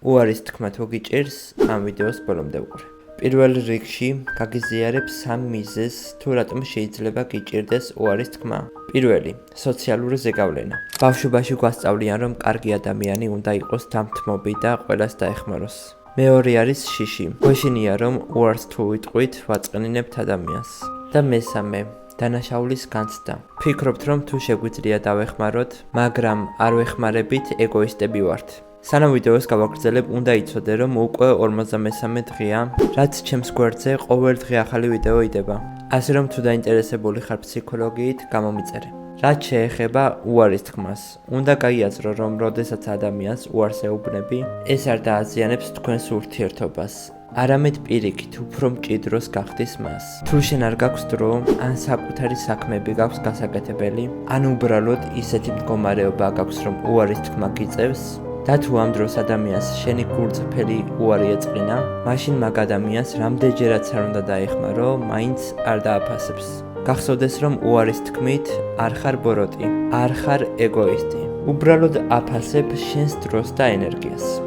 უარის თქმა თუ გიჭირს, ამ ვიდეოს ბოლომდე უყურე. პირველ რიგში გაგიზიარებ 3 მიზეზს, თუ რატომ შეიძლება გიჭირდეს უარის თქმა. პირველი, სოციალური ზეგავლენა. ბავშვობაში გვასწავლიან, რომ კარგი ადამიანი უნდა იყოს დამთმობი და ყველას დაეხმაროს. მეორე არის შიში. გვეშინია, რომ უარს თუ ვიტყვით, ვაწყენინებთ ადამიანს. და მესამე, დანაშაულის განცდა. ფიქრობთ, რომ თუ შეგვიძლია დავეხმაროთ, მაგრამ არ ვეხმარებით, ეგოისტები ვართ. სანამ ვიდეოს გავაგრძელებ, უნდა იცოდე, რომ უკვე 53 დღეა, რაც ჩემს გვერდზე ყოველ დღე ახალი ვიდეო იდება. ასე რომ თუ დაინტერესებული ხარ ფსიქოლოგიით, გამომიწერე. რაც შეეხება უარის თქმას, უნდა გაიაზრო, რომ როდესაც ადამიანს უარს ეუბნები, ეს არ დააზიანებს თქვენს ურთიერთობას. არამედ პირიქით, უფრო მჭიდროს გახდის მას. თუ შენ არ გაქვს დრო, ან საკუთარი საქმეები გაქვს გასაკეთებელი, ან უბრალოდ ისეთი მდგომარეობა გაქვს, რომ უარის თქმა გიწევს, და თუ ამ დროს ადამიანს შენი გულწრფელი უარი ეწყინა, მაშინ მაგ ადამიანს რამდენჯერაც არ უნდა დაეხმარო, მაინც არ დააფასებს. გახსოვდეს, რომ უარის თქმით არ ხარ ბოროტი, არ ხარ ეგოისტი. უბრალოდ აფასებ შენს დროს და ენერგიას.